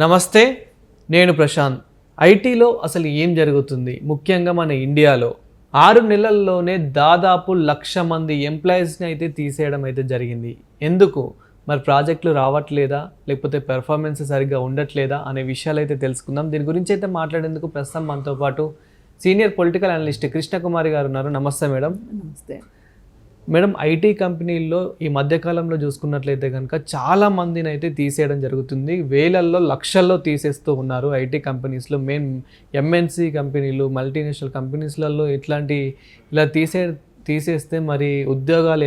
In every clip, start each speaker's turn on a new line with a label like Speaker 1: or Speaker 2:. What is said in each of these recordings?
Speaker 1: నమస్తే, నేను ప్రశాంత్. ఐటీలో అసలు ఏం జరుగుతుంది? ముఖ్యంగా మన ఇండియాలో 6 నెలల్లోనే దాదాపు 1,00,000 మంది ఎంప్లాయీస్ని అయితే తీసేయడం అయితే జరిగింది. ఎందుకు? మరి ప్రాజెక్టులు రావట్లేదా, లేకపోతే పెర్ఫార్మెన్స్ సరిగ్గా ఉండట్లేదా అనే విషయాలు అయితే తెలుసుకుందాం. దీని గురించి అయితే మాట్లాడేందుకు ప్రస్తుతం మనతో పాటు సీనియర్ పొలిటికల్ అనలిస్ట్ కృష్ణకుమారి గారు ఉన్నారు. నమస్తే మేడం.
Speaker 2: నమస్తే
Speaker 1: మేడం, ఐటీ కంపెనీల్లో ఈ మధ్యకాలంలో చూసుకున్నట్లయితే కనుక చాలా మందిని అయితే తీసేయడం జరుగుతుంది. వేలల్లో లక్షల్లో తీసేస్తూ ఉన్నారు ఐటీ కంపెనీస్లో. మెయిన్ ఎంఎన్సి కంపెనీలు, మల్టీనేషనల్ కంపెనీస్లలో ఇలా తీసేస్తే మరి ఉద్యోగాలు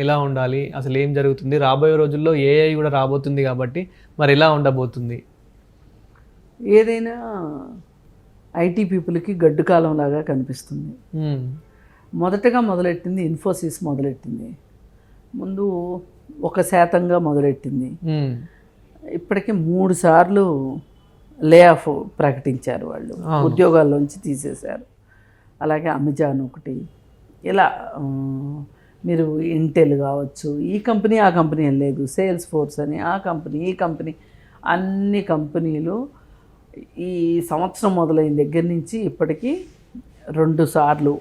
Speaker 1: ఎలా ఉండాలి, అసలు ఏం జరుగుతుంది? రాబోయే రోజుల్లో ఏఐ కూడా రాబోతుంది కాబట్టి మరి ఎలా ఉండబోతుంది?
Speaker 2: ఏదైనా ఐటీ పీపుల్కి గడ్డు కాలం లాగా కనిపిస్తుంది. మొదటగా మొదలెట్టింది ఇన్ఫోసిస్ మొదలెట్టింది. ముందు 1% మొదలెట్టింది. ఇప్పటికీ 3 సార్లు లే ఆఫ్ ప్రకటించారు. వాళ్ళు ఉద్యోగాల్లోంచి తీసేశారు. అలాగే అమెజాన్ ఒకటి. ఇలా మీరు ఇంటెల్ కావచ్చు, ఈ కంపెనీ ఆ కంపెనీ అని లేదు, సేల్స్ ఫోర్స్ అని ఆ కంపెనీ ఈ కంపెనీ, అన్ని కంపెనీలు ఈ సంవత్సరం మొదలైన దగ్గర నుంచి ఇప్పటికీ 2 సార్లు,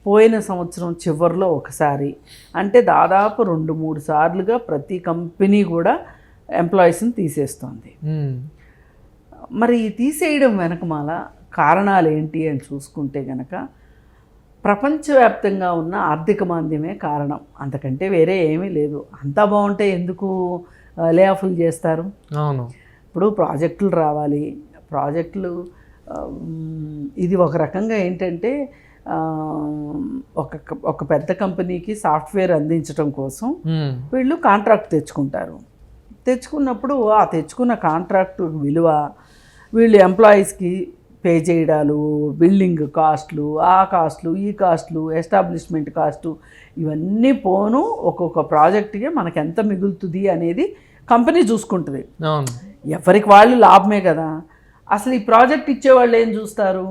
Speaker 2: పోయిన సంవత్సరం చివరిలో ఒకసారి, అంటే దాదాపు 2-3 సార్లుగా ప్రతి కంపెనీ కూడా ఎంప్లాయీస్ని తీసేస్తుంది. మరి ఈ తీసేయడం వెనకమాల కారణాలు ఏంటి అని చూసుకుంటే కనుక ప్రపంచవ్యాప్తంగా ఉన్న ఆర్థిక మాంద్యమే కారణం. అంతకంటే వేరే ఏమీ లేదు. అంతా బాగుంటే ఎందుకు లే ఆఫ్లు చేస్తారు?
Speaker 1: అవును.
Speaker 2: ఇప్పుడు ప్రాజెక్టులు రావాలి. ప్రాజెక్టులు ఇది ఒక రకంగా ఏంటంటే ఒక పెద్ద కంపెనీకి సాఫ్ట్వేర్ అందించడం కోసం వీళ్ళు కాంట్రాక్ట్ తెచ్చుకున్నప్పుడు ఆ తెచ్చుకున్న కాంట్రాక్టు విలువ, వీళ్ళు ఎంప్లాయీస్కి పే చేయడాలు, బిల్డింగ్ కాస్ట్లు, ఆ కాస్ట్లు ఈ కాస్ట్లు, ఎస్టాబ్లిష్మెంట్ కాస్టు, ఇవన్నీ పోను ఒక్కొక్క ప్రాజెక్ట్కి మనకు ఎంత మిగులుతుంది అనేది కంపెనీ చూసుకుంటుంది. ఎవరికి వాళ్ళు లాభమే కదా. అసలు ఈ ప్రాజెక్ట్ ఇచ్చేవాళ్ళు ఏం చూస్తారు?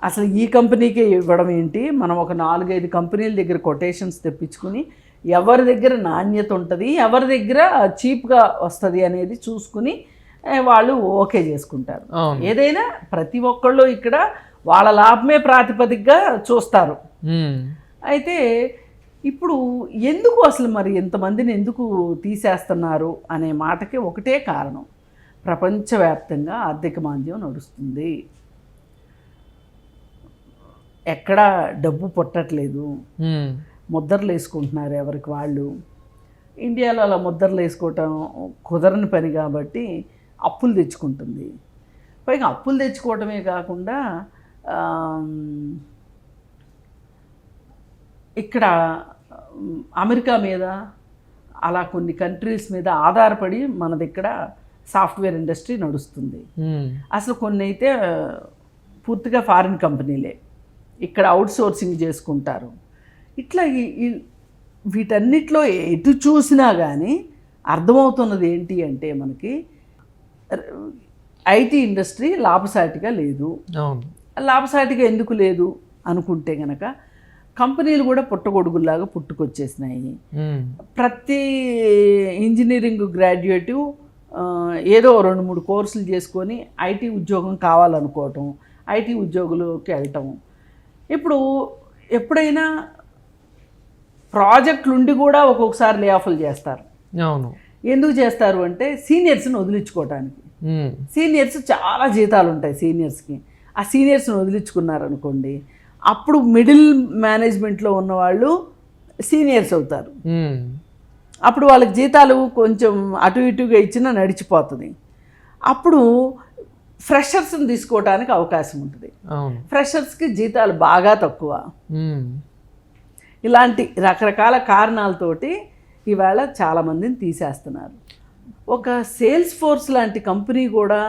Speaker 2: అసలు ఈ కంపెనీకే ఇవ్వడం ఏంటి? మనం ఒక 4-5 కంపెనీల దగ్గర కొటేషన్స్ తెప్పించుకుని ఎవరి దగ్గర నాణ్యత ఉంటుంది, ఎవరి దగ్గర చీప్గా వస్తుంది అనేది చూసుకుని వాళ్ళు ఓకే చేసుకుంటారు. ఏదైనా ప్రతి ఒక్కళ్ళు ఇక్కడ వాళ్ళ లాభమే ప్రాతిపదికగా చూస్తారు. అయితే ఇప్పుడు ఎందుకు అసలు మరి ఎంతమందిని ఎందుకు తీసేస్తున్నారు అనే మాటకి ఒకటే కారణం. ప్రపంచవ్యాప్తంగా ఆర్థిక మాంద్యం నడుస్తుంది. ఎక్కడా డబ్బు పుట్టట్లేదు. ముద్రలు వేసుకుంటున్నారు ఎవరికి వాళ్ళు. ఇండియాలో అలా ముద్రలు వేసుకోవటం కుదరని పని కాబట్టి అప్పులు తెచ్చుకుంటుంది. పైగా అప్పులు తెచ్చుకోవటమే కాకుండా ఇక్కడ అమెరికా మీద, అలా కొన్ని కంట్రీస్ మీద ఆధారపడి మనది ఇక్కడ సాఫ్ట్వేర్ ఇండస్ట్రీ నడుస్తుంది. అసలు కొన్ని అయితే పూర్తిగా ఫారిన్ కంపెనీలే ఇక్కడ అవుట్సోర్సింగ్ చేసుకుంటారు. ఇట్లా వీటన్నిటిలో ఎటు చూసినా కానీ అర్థమవుతున్నది ఏంటి అంటే మనకి ఐటీ ఇండస్ట్రీ లాభసాటిగా లేదు. లాభసాటిగా ఎందుకు లేదు అనుకుంటే కనుక కంపెనీలు కూడా పుట్టగొడుగుల్లాగా పుట్టుకొచ్చేసినాయి. ప్రతి ఇంజనీరింగ్ గ్రాడ్యుయేటివ్ ఏదో 2-3 కోర్సులు చేసుకొని ఐటీ ఉద్యోగం కావాలనుకోవటం, ఐటీ ఉద్యోగులకి వెళ్ళటం. ఇప్పుడు ఎప్పుడైనా ప్రాజెక్టులు ఉండి కూడా ఒక్కొక్కసారి లే ఆఫ్లు చేస్తారు.
Speaker 1: అవును.
Speaker 2: ఎందుకు చేస్తారు అంటే సీనియర్స్ని వదిలించుకోవటానికి. సీనియర్స్ చాలా జీతాలు ఉంటాయి సీనియర్స్కి. ఆ సీనియర్స్ని వదిలించుకున్నారనుకోండి, అప్పుడు మిడిల్ మేనేజ్మెంట్లో ఉన్నవాళ్ళు సీనియర్స్ అవుతారు. అప్పుడు వాళ్ళకి జీతాలు కొంచెం అటు ఇటుగా ఇచ్చినా నడిచిపోతుంది. అప్పుడు ఫ్రెషర్స్ని తీసుకోవడానికి అవకాశం ఉంటుంది. ఫ్రెషర్స్కి జీతాలు బాగా తక్కువ. ఇలాంటి రకరకాల కారణాలతోటి ఇవాళ చాలామందిని తీసేస్తున్నారు. ఒక సేల్స్ ఫోర్స్ లాంటి కంపెనీ కూడా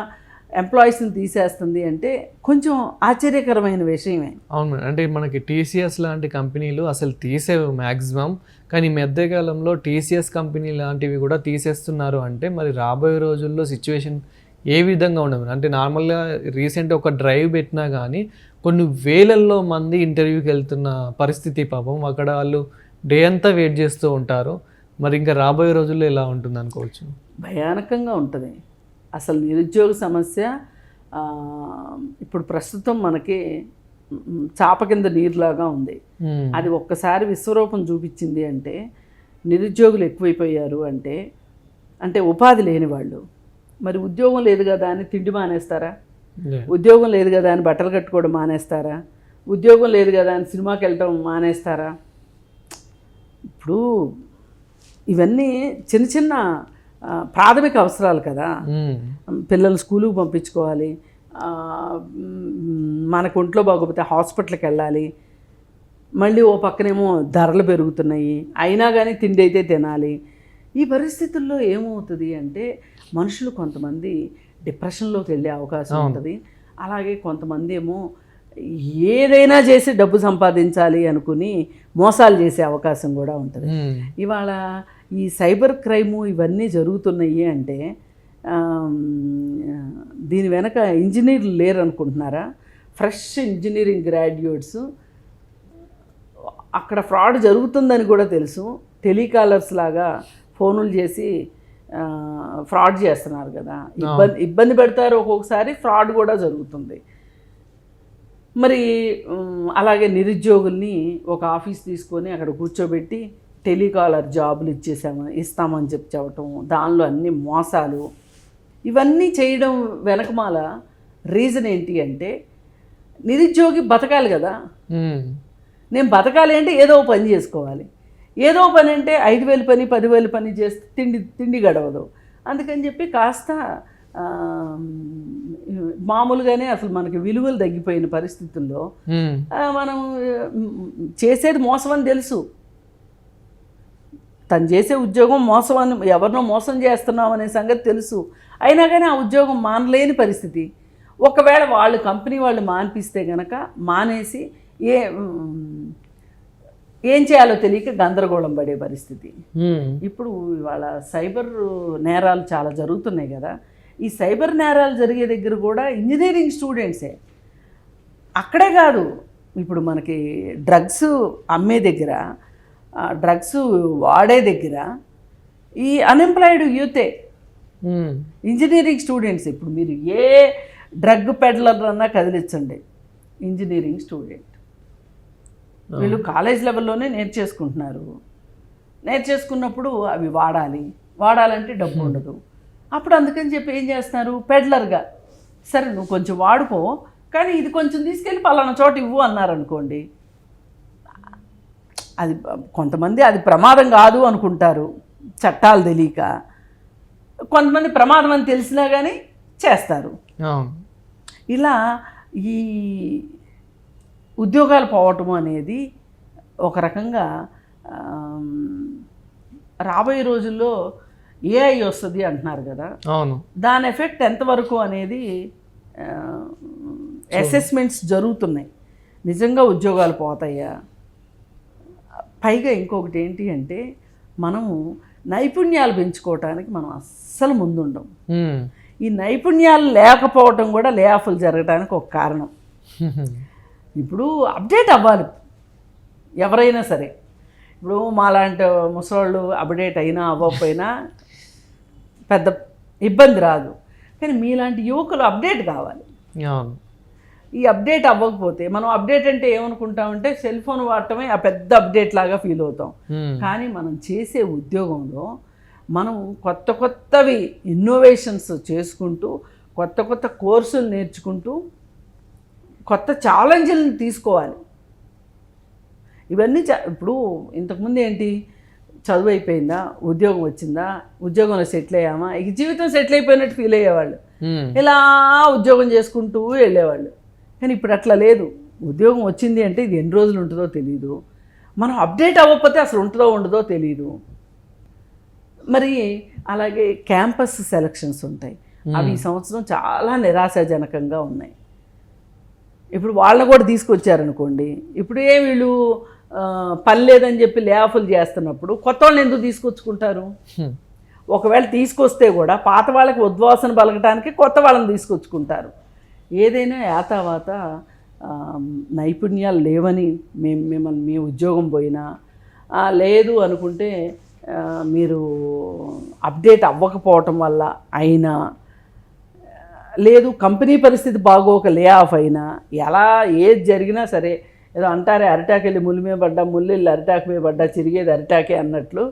Speaker 2: ఎంప్లాయీస్ని తీసేస్తుంది అంటే కొంచెం ఆశ్చర్యకరమైన విషయమే.
Speaker 1: అవును. అంటే మనకి టీసీఎస్ లాంటి కంపెనీలు అసలు తీసేవి మ్యాక్సిమం, కానీ మధ్యకాలంలో టీసీఎస్ కంపెనీ లాంటివి కూడా తీసేస్తున్నారు. అంటే మరి రాబోయే రోజుల్లో సిచ్యువేషన్ ఏ విధంగా ఉండదు? అంటే నార్మల్గా రీసెంట్గా ఒక డ్రైవ్ పెట్టినా కానీ కొన్ని వేలల్లో మంది ఇంటర్వ్యూకి వెళ్తున్న పరిస్థితి. పాపం అక్కడ వాళ్ళు డే అంతా వెయిట్ చేస్తూ ఉంటారు. మరి ఇంకా రాబోయే రోజుల్లో ఎలా ఉంటుంది అనుకోవచ్చు?
Speaker 2: భయానకంగా ఉంటుంది. అసలు నిరుద్యోగ సమస్య ఇప్పుడు ప్రస్తుతం మనకి చాప కింద నీరులాగా ఉంది. అది ఒక్కసారి విశ్వరూపం చూపించింది అంటే నిరుద్యోగులు ఎక్కువైపోయారు అంటే అంటే ఉపాధి లేని వాళ్ళు. మరి ఉద్యోగం లేదు కదా అని తిండి మానేస్తారా? ఉద్యోగం లేదు కదా అని బట్టలు కట్టుకోవడం మానేస్తారా? ఉద్యోగం లేదు కదా అని సినిమాకి వెళ్ళటం మానేస్తారా? ఇప్పుడు ఇవన్నీ చిన్న చిన్న ప్రాథమిక అవసరాలు కదా. పిల్లలు స్కూలుకి పంపించుకోవాలి, మనకు ఒంట్లో బాగోపోతే హాస్పిటల్కి వెళ్ళాలి, మళ్ళీ ఓ పక్కనేమో ధరలు పెరుగుతున్నాయి, అయినా కానీ తిండి అయితే తినాలి. ఈ పరిస్థితుల్లో ఏమవుతుంది అంటే మనుషులు కొంతమంది డిప్రెషన్లోకి వెళ్ళే అవకాశం ఉంటుంది. అలాగే కొంతమంది ఏమో ఏదైనా చేసి డబ్బు సంపాదించాలి అనుకుని మోసాలు చేసే అవకాశం కూడా ఉంటుంది. ఇవాళ ఈ సైబర్ క్రైము ఇవన్నీ జరుగుతున్నాయి అంటే దీని వెనక ఇంజనీర్లు లేరు అనుకుంటున్నారా? ఫ్రెష్ ఇంజనీరింగ్ గ్రాడ్యుయేట్స్ అక్కడ ఫ్రాడ్ జరుగుతుందని కూడా తెలుసు, టెలికాలర్స్ లాగా ఫోనులు చేసి ఫ్రాడ్ చేస్తున్నారు కదా. ఇబ్బంది పెడతారు, ఒక్కొక్కసారి ఫ్రాడ్ కూడా జరుగుతుంది. మరి అలాగే నిరుద్యోగుల్ని ఒక ఆఫీస్ తీసుకొని అక్కడ కూర్చోబెట్టి టెలికాలర్ జాబులు ఇస్తామని చెప్పడం, దానిలో అన్ని మోసాలు, ఇవన్నీ చేయడం వెనకమాల రీజన్ ఏంటి అంటే నిరుద్యోగి బతకాలి కదా. నేను బతకాలి అంటే ఏదో పని చేసుకోవాలి. ఏదో పని అంటే 5,000 పని 10,000 పని చేస్తే తిండి గడవదు. అందుకని చెప్పి కాస్త మామూలుగానే అసలు మనకి విలువలు తగ్గిపోయిన పరిస్థితుల్లో మనం చేసేది మోసం అని తెలుసు, తను చేసే ఉద్యోగం మోసం అని, ఎవరినో మోసం చేస్తున్నాం అనే సంగతి తెలుసు, అయినా కానీ ఆ ఉద్యోగం మానలేని పరిస్థితి. ఒకవేళ వాళ్ళు కంపెనీ వాళ్ళు మానిపిస్తే కనుక మానేసి ఏం చేయాలో తెలియక గందరగోళం పడే పరిస్థితి. ఇప్పుడు ఇవాళ సైబర్ నేరాలు చాలా జరుగుతున్నాయి కదా. ఈ సైబర్ నేరాలు జరిగే దగ్గర కూడా ఇంజనీరింగ్ స్టూడెంట్సే. అక్కడే కాదు, ఇప్పుడు మనకి డ్రగ్స్ అమ్మే దగ్గర, డ్రగ్స్ వాడే దగ్గర ఈ అన్ఎంప్లాయిడ్ యూతే ఇంజనీరింగ్ స్టూడెంట్స్. ఇప్పుడు మీరు ఏ డ్రగ్ పెడ్లర్ అన్నా కదిలించండి, ఇంజనీరింగ్ స్టూడెంట్. వీళ్ళు కాలేజ్ లెవెల్లోనే నేర్చేసుకుంటున్నారు. నేర్చేసుకున్నప్పుడు అవి వాడాలంటే డబ్బు ఉండదు. అప్పుడు అందుకని చెప్పి ఏం చేస్తున్నారు, పెడ్లర్గా, సరే నువ్వు కొంచెం వాడుకో కానీ ఇది కొంచెం తీసుకెళ్ళి పలానా చోట ఇవ్వు అన్నారనుకోండి, అది కొంతమంది అది ప్రమాదం కాదు అనుకుంటారు చట్టాలు తెలియక, కొంతమంది ప్రమాదం అని తెలిసినా కానీ చేస్తారు. ఇలా ఈ ఉద్యోగాలు పోవటం అనేది ఒక రకంగా రాబోయే రోజుల్లో ఏఐ వస్తుంది అంటున్నారు కదా. అవును, దాని ఎఫెక్ట్ ఎంతవరకు అనేది అసెస్మెంట్స్ జరుగుతున్నాయి. నిజంగా ఉద్యోగాలు పోతాయా? పైగా ఇంకొకటి ఏంటి అంటే మనము నైపుణ్యాలు పెంచుకోవటానికి మనం అస్సలు ముందుండం. ఈ నైపుణ్యాలు లేకపోవటం కూడా లే ఆఫ్లు జరగడానికి ఒక కారణం. ఇప్పుడు అప్డేట్ అవ్వాలి ఎవరైనా సరే. ఇప్పుడు మాలాంటి ముసలోళ్ళు అప్డేట్ అయినా అవ్వకపోయినా పెద్ద ఇబ్బంది రాదు, కానీ మీలాంటి యువకులు అప్డేట్ కావాలి. ఈ అప్డేట్ అవ్వకపోతే మనం అప్డేట్ అంటే ఏమనుకుంటామంటే సెల్ ఫోన్ వాడటమే ఆ పెద్ద అప్డేట్ లాగా ఫీల్ అవుతాం. కానీ మనం చేసే ఉద్యోగంలో మనం కొత్తవి ఇన్నోవేషన్స్ చేసుకుంటూ, కొత్త కోర్సులు నేర్చుకుంటూ, కొత్త ఛాలెంజ్లను తీసుకోవాలి. ఇవన్నీ ఇప్పుడు ఇంతకుముందు ఏంటి, చదువు అయిపోయిందా, ఉద్యోగం వచ్చిందా, ఉద్యోగంలో సెటిల్ అయ్యామా, ఇక జీవితం సెటిల్ అయిపోయినట్టు ఫీల్ అయ్యేవాళ్ళు. ఇలా ఉద్యోగం చేసుకుంటూ వెళ్ళేవాళ్ళు. కానీ ఇప్పుడు అట్లా లేదు. ఉద్యోగం వచ్చింది అంటే ఇది ఎన్ని రోజులు ఉంటుందో తెలియదు, మనం అప్డేట్ అవ్వకపోతే అసలు ఉంటుందో ఉండదో తెలియదు. మరి అలాగే క్యాంపస్ సెలక్షన్స్ ఉంటాయి, అవి ఈ సంవత్సరం చాలా నిరాశాజనకంగా ఉన్నాయి. ఇప్పుడు వాళ్ళని కూడా తీసుకొచ్చారనుకోండి, ఇప్పుడు వీళ్ళు పని లేదని చెప్పి లే ఆఫ్లు చేస్తున్నప్పుడు కొత్త వాళ్ళని ఎందుకు తీసుకొచ్చుకుంటారు? ఒకవేళ తీసుకొస్తే కూడా పాత వాళ్ళకి ఉద్వాసన పలకటానికి కొత్త వాళ్ళని తీసుకొచ్చుకుంటారు. ఏదైనా యాతావాత నైపుణ్యాలు లేవని మీ ఉద్యోగం పోయినా, లేదు అనుకుంటే మీరు అప్డేట్ అవ్వకపోవటం వల్ల అయినా లేదు కంపెనీ పరిస్థితి బాగోక లే ఆఫ్ అయినా, ఎలా ఏది జరిగినా సరే, ఏదో అంటారే అరిటాకు వెళ్ళి ముళ్ళు మీద పడ్డా, ముళ్ళు వెళ్ళి అరిటాకు మీద పడ్డా, చిరిగేది అరిటాకే అన్నట్లు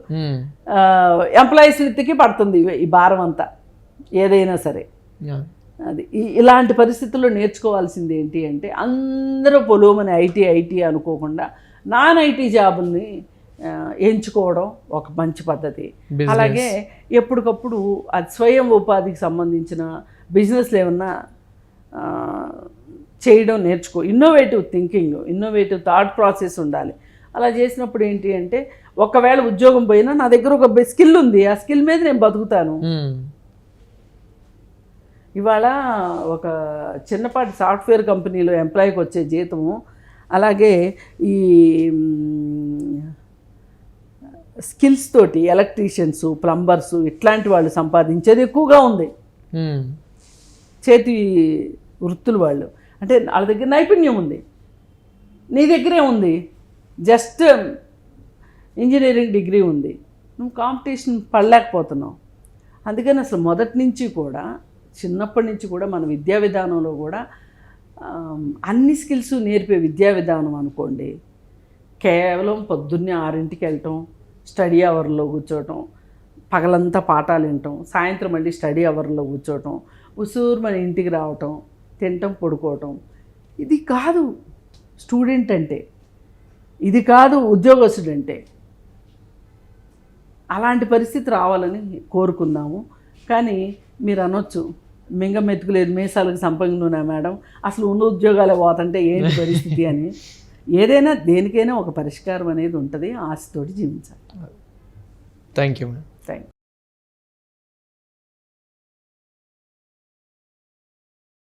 Speaker 2: ఎంప్లాయీస్ నెత్తికి పడుతుంది ఈ భారం అంతా ఏదైనా సరే. అది ఇలాంటి పరిస్థితుల్లో నేర్చుకోవాల్సింది ఏంటి అంటే, అందరూ పొలోమని ఐటీ అనుకోకుండా నాన్ ఐటీ జాబుల్ని ఎంచుకోవడం ఒక మంచి పద్ధతి. అలాగే ఎప్పటికప్పుడు అది స్వయం ఉపాధికి సంబంధించిన బిజినెస్లు ఏమన్నా చేయడం నేర్చుకో. Innovative thinking, innovative thought process ఉండాలి. అలా చేసినప్పుడు ఏంటి అంటే, ఒకవేళ ఉద్యోగం పోయినా నా దగ్గర ఒక స్కిల్ ఉంది, ఆ స్కిల్ మీద నేను బతుకుతాను. ఇవాళ ఒక చిన్నపాటి సాఫ్ట్వేర్ కంపెనీలో ఎంప్లాయీకి వచ్చే జీతము, అలాగే ఈ స్కిల్స్ తోటి ఎలక్ట్రీషియన్స్, ప్లంబర్స్ ఇట్లాంటి వాళ్ళు సంపాదించేది ఎక్కువగా ఉంది. చేతి వృత్తులు వాళ్ళు, అంటే వాళ్ళ దగ్గర నైపుణ్యం ఉంది, నీ దగ్గరే ఉంది, జస్ట్ ఇంజనీరింగ్ డిగ్రీ ఉంది, నువ్వు కాంపిటీషన్ పడలేకపోతున్నావు. అందుకని అసలు మొదటి నుంచి కూడా, చిన్నప్పటి నుంచి కూడా మన విద్యా విధానంలో కూడా అన్ని స్కిల్స్ నేర్పే విద్యా విధానం అనుకోండి. కేవలం పొద్దున్నే 6ంటికి వెళ్ళటం, స్టడీ అవర్లో కూర్చోవటం, పగలంతా పాఠాలు వినటం, సాయంత్రం మళ్ళీ స్టడీ అవర్లో కూర్చోవటం, ఉసూరు మన ఇంటికి రావటం, తినటం, పడుకోవటం, ఇది కాదు స్టూడెంట్ అంటే, ఇది కాదు ఉద్యోగస్తుడు అంటే. అలాంటి పరిస్థితి రావాలని కోరుకుందాము. కానీ మీరు అనొచ్చు, మింగ మెతుకులేదు మీసాలకు సంపంగునా మేడం, అసలు ఉన్న ఉద్యోగాలే పోతంటే ఏంటి పరిస్థితి అని. ఏదైనా దేనికైనా ఒక పరిష్కారం అనేది ఉంటుంది. ఆశతోటి జీవించాలి.
Speaker 1: Thank you madam.
Speaker 2: Thank you.